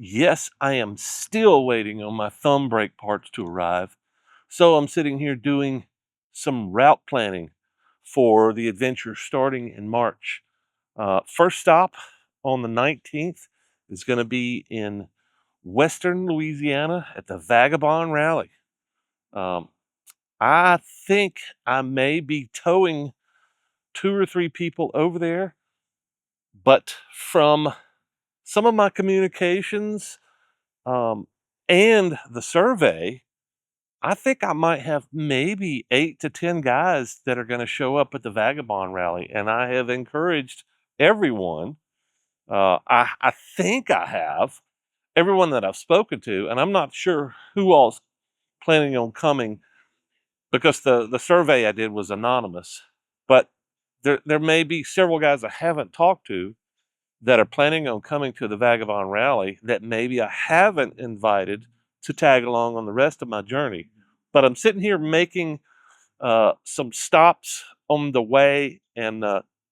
Yes, I am still waiting on my thumb brake parts to arrive. So I'm sitting here doing some route planning for the adventure starting in March. First stop on the 19th is going to be in Western Louisiana at the VagaBond Rally. Um, I think I may be towing two or three people over there, but from some of my communications um, and the survey, I think I might have maybe 8 to 10 guys that are going to show up at the VagaBond Rally, and I have encouraged everyone. I think I have everyone that I've spoken to, and I'm not sure who all's planning on coming because the survey I did was anonymous. But there may be several guys I haven't talked to that are planning on coming to the VagaBond Rally that maybe I haven't invited to tag along on the rest of my journey. But I'm sitting here making some stops on the way and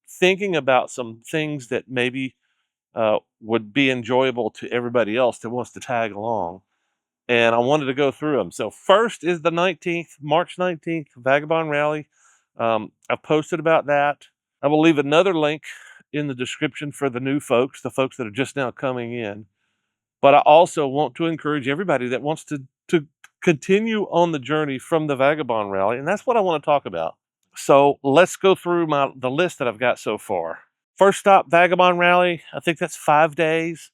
thinking about some things that maybe would be enjoyable to everybody else that wants to tag along. And I wanted to go through them. So first is the 19th, March 19th, VagaBond Rally. I've posted about that. I will leave another link in the description for the new folks, the folks that are just now coming in. But I also want to encourage everybody that wants to continue on the journey from the VagaBond Rally, and that's what I want to talk about. So let's go through the list that I've got so far. First stop, VagaBond Rally. I think that's 5 days.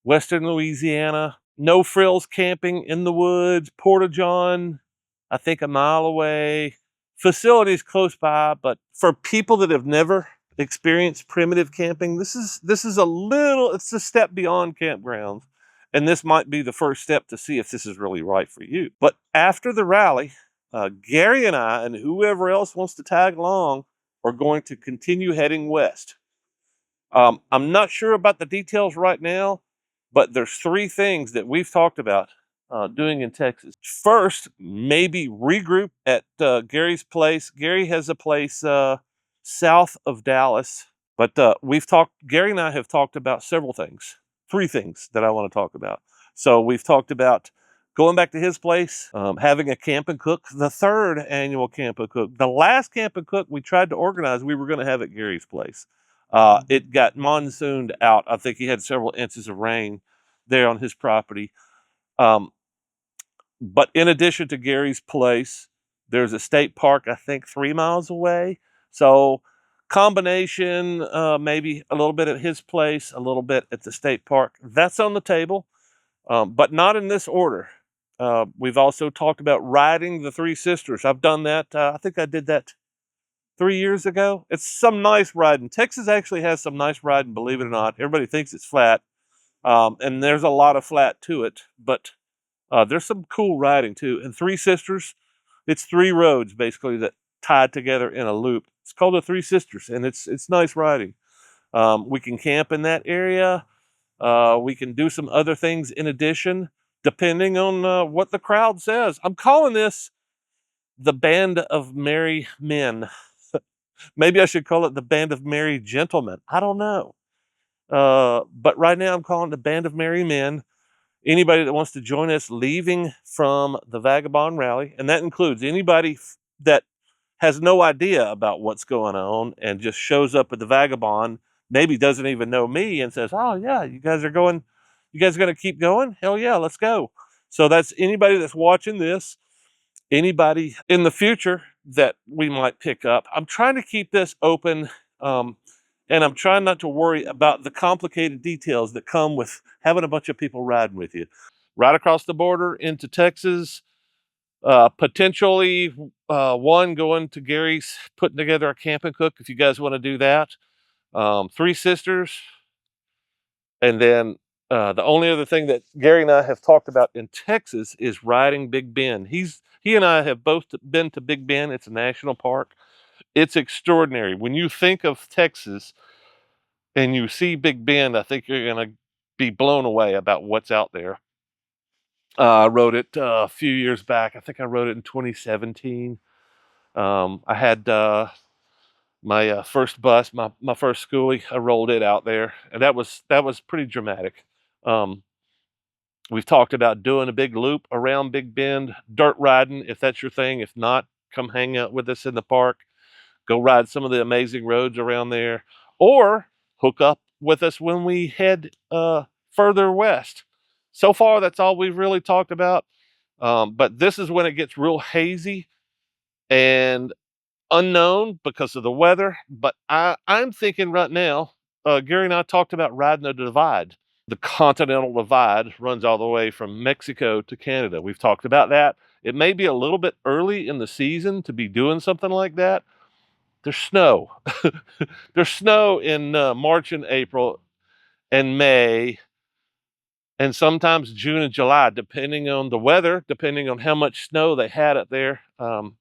Western Louisiana. No frills camping in the woods. Porta-John, I think a mile away. Facilities close by, but for people that have never experienced primitive camping, this is it's a step beyond campgrounds. And this might be the first step to see if this is really right for you. But after the rally, Gary and I and whoever else wants to tag along are going to continue heading west. I'm not sure about the details right now, but there's three things that we've talked about doing in Texas. First, maybe regroup at Gary's place. Gary has a place south of Dallas, but Gary and I have talked about several things, three things that I want to talk about. So we've talked about going back to his place, having a camp and cook, the third annual camp and cook. The last camp and cook we tried to organize, we were going to have at Gary's place. It got monsooned out. I think he had several inches of rain there on his property. But in addition to Gary's place, there's a state park, I think 3 miles away. So combination, maybe a little bit at his place, a little bit at the state park. That's on the table, but not in this order. We've also talked about riding the Three Sisters. I've done that. I think I did that 3 years ago. It's some nice riding. Texas actually has some nice riding, believe it or not. Everybody thinks it's flat, and there's a lot of flat to it, but there's some cool riding too. And Three Sisters, it's 3 roads basically that tied together in a loop. It's called the Three Sisters, and it's nice riding. We can camp in that area. We can do some other things in addition, depending on what the crowd says. I'm calling this the Band of Merry Men. Maybe I should call it the Band of Merry Gentlemen. I don't know. But right now I'm calling it the Band of Merry Men. Anybody that wants to join us leaving from the VagaBond Rally, and that includes anybody that has no idea about what's going on and just shows up at the VagaBond, maybe doesn't even know me and says, oh yeah, you guys are going to keep going? Hell yeah, let's go. So that's anybody that's watching this, anybody in the future that we might pick up. I'm trying to keep this open, and I'm trying not to worry about the complicated details that come with having a bunch of people riding with you. Right across the border into Texas, potentially one going to Gary's, putting together a camp and cook if you guys want to do that. Three Sisters, and then the only other thing that Gary and I have talked about in Texas is riding Big Bend. He and I have both been to Big Bend. It's a national park. It's extraordinary. When you think of Texas and you see Big Bend, I think you're going to be blown away about what's out there. I rode it a few years back. I think I rode it in 2017. I had my first bus, my first schoolie. I rolled it out there, and that was pretty dramatic. We've talked about doing a big loop around Big Bend, dirt riding, if that's your thing. If not, come hang out with us in the park. Go ride some of the amazing roads around there, or hook up with us when we head further west. So far, that's all we've really talked about. But this is when it gets real hazy and unknown because of the weather. But I'm thinking right now, Gary and I talked about riding the divide. The Continental Divide runs all the way from Mexico to Canada. We've talked about that. It may be a little bit early in the season to be doing something like that. There's snow. There's snow in March and April and May, and sometimes June and July, depending on the weather, depending on how much snow they had up there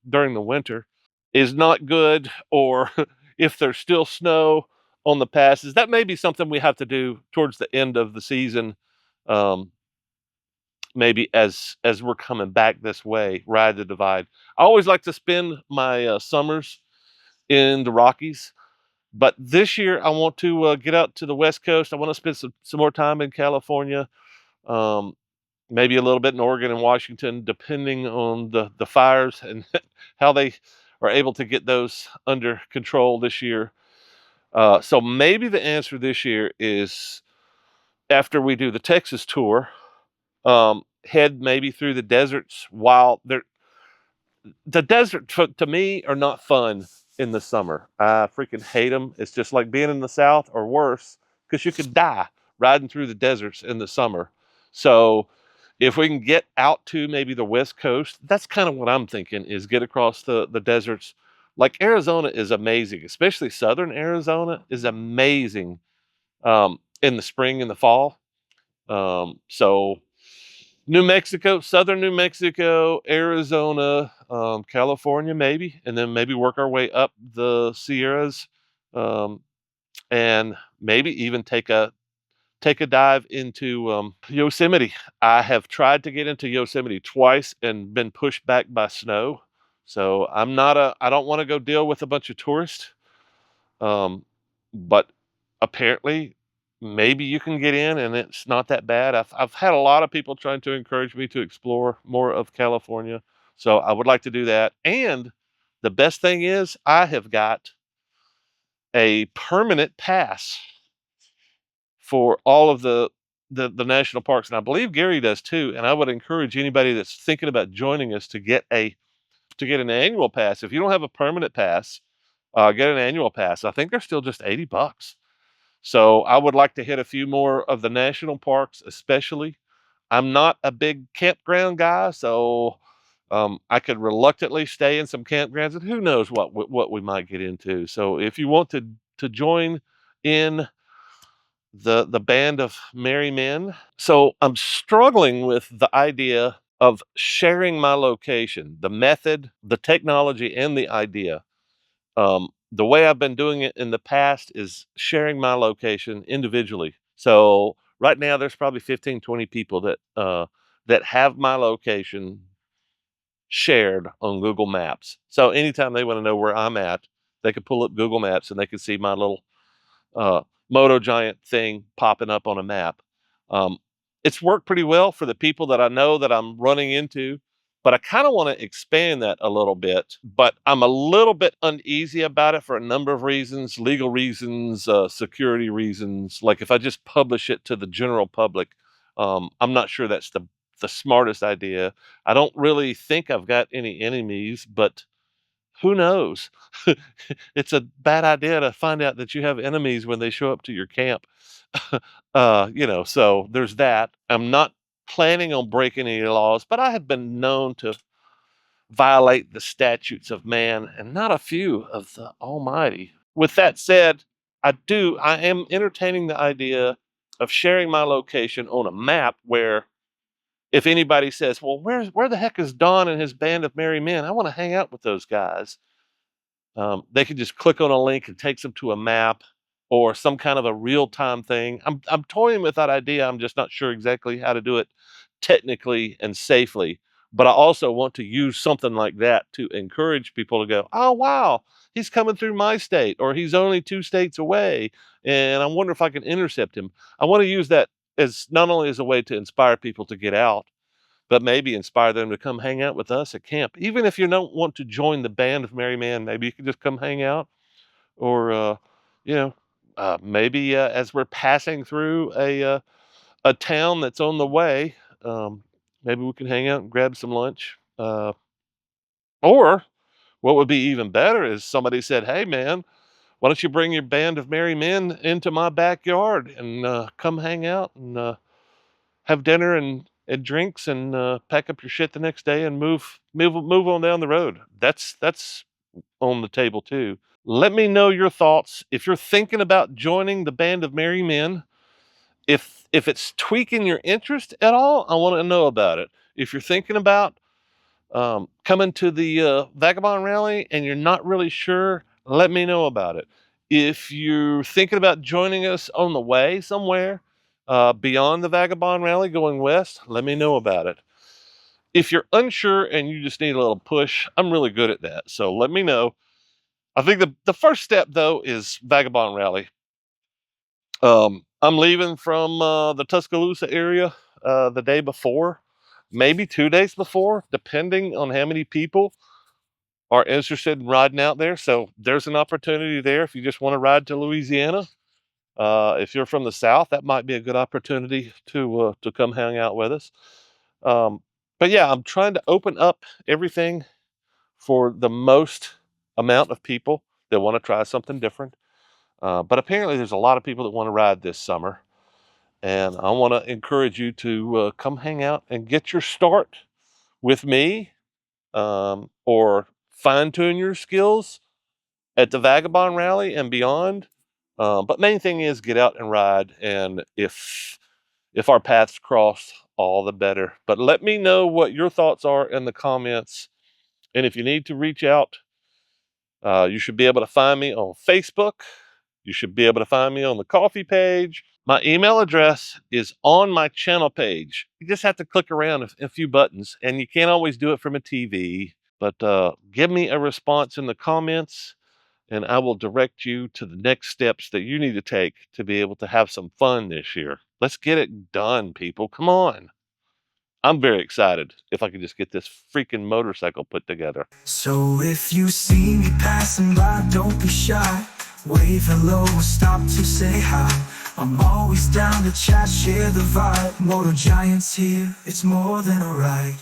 during the winter, is not good. Or if there's still snow on the passes, that may be something we have to do towards the end of the season. Um, Maybe as we're coming back this way, ride the divide. I always like to spend my summers in the Rockies. But this year, I want to get out to the West Coast. I want to spend some more time in California, um, maybe a little bit in Oregon and Washington, depending on the fires and how they are able to get those under control this year. So maybe the answer this year is after we do the Texas tour, head maybe through the deserts while they're the desert to me are not fun in the summer. I freaking hate them. It's just like being in the South or worse because you could die riding through the deserts in the summer. So if we can get out to maybe the West Coast, that's kind of what I'm thinking is get across the deserts. Like Arizona is amazing, especially Southern Arizona is amazing in the spring and the fall. So New Mexico, southern New Mexico, Arizona, California, maybe, and then maybe work our way up the Sierras, um, and maybe even take a dive into Yosemite. I have tried to get into Yosemite twice and been pushed back by snow. So I don't want to go deal with a bunch of tourists. Um, but apparently, maybe you can get in and it's not that bad. I've had a lot of people trying to encourage me to explore more of California. So I would like to do that. And the best thing is I have got a permanent pass for all of the national parks. And I believe Gary does too. And I would encourage anybody that's thinking about joining us to get an annual pass. If you don't have a permanent pass, get an annual pass. I think they're still just $80. So I would like to hit a few more of the national parks, especially. I'm not a big campground guy, so I could reluctantly stay in some campgrounds, and who knows what we might get into. So if you want to join in the band of merry men, so I'm struggling with the idea of sharing my location, the method, the technology, and the idea. The way I've been doing it in the past is sharing my location individually. So right now there's probably 15, 20 people that have my location shared on Google Maps. So anytime they want to know where I'm at, they can pull up Google Maps and they can see my little uh, Moto Giant thing popping up on a map. Um, it's worked pretty well for the people that I know that I'm running into, but I kind of want to expand that a little bit. But I'm a little bit uneasy about it for a number of reasons, legal reasons, security reasons. Like if I just publish it to the general public, I'm not sure that's the smartest idea. I don't really think I've got any enemies, but who knows? It's a bad idea to find out that you have enemies when they show up to your camp. So there's that. I'm not planning on breaking any laws, but I have been known to violate the statutes of man and not a few of the Almighty. With that said, I am entertaining the idea of sharing my location on a map where if anybody says, well, where the heck is Don and his band of merry men? I want to hang out with those guys. They can just click on a link and takes them to a map or some kind of a real-time thing. I'm toying with that idea. I'm just not sure exactly how to do it technically and safely. But I also want to use something like that to encourage people to go, oh, wow, he's coming through my state or he's only 2 states away. And I wonder if I can intercept him. I want to use that as not only as a way to inspire people to get out, but maybe inspire them to come hang out with us at camp. Even if you don't want to join the band of merry men, maybe you can just come hang out, or you know, maybe as we're passing through a town that's on the way, maybe we can hang out and grab some lunch. Or what would be even better is somebody said, "Hey, man, why don't you bring your band of merry men into my backyard and come hang out and have dinner and drinks and pack up your shit the next day and move on down the road." That's on the table too. Let me know your thoughts if you're thinking about joining the band of merry men. If it's tweaking your interest at all, I want to know about it. If you're thinking about coming to the VagaBond rally and you're not really sure, let me know about it. If you're thinking about joining us on the way somewhere beyond the VagaBond rally going west, let me know about it. If you're unsure and you just need a little push, I'm really good at that. So let me know. I think the first step, though, is VagaBond rally. I'm leaving from the Tuscaloosa area the day before, maybe 2 days before, depending on how many people are interested in riding out there. So there's an opportunity there if you just want to ride to Louisiana. If you're from the South, that might be a good opportunity to come hang out with us. But yeah, I'm trying to open up everything for the most amount of people that want to try something different. But apparently there's a lot of people that want to ride this summer. And I want to encourage you to come hang out and get your start with me, or fine tune your skills at the VagaBond rally and beyond. But main thing is get out and ride. And if our paths cross, all the better. But let me know what your thoughts are in the comments. And if you need to reach out, you should be able to find me on Facebook. You should be able to find me on the coffee page. My email address is on my channel page. You just have to click around a few buttons, and you can't always do it from a TV. But give me a response in the comments, and I will direct you to the next steps that you need to take to be able to have some fun this year. Let's get it done, people. Come on. I'm very excited if I could just get this freaking motorcycle put together. So if you see me passing by, don't be shy. Wave hello or stop to say hi. I'm always down to chat, share the vibe. Moto Giants here, it's more than a ride.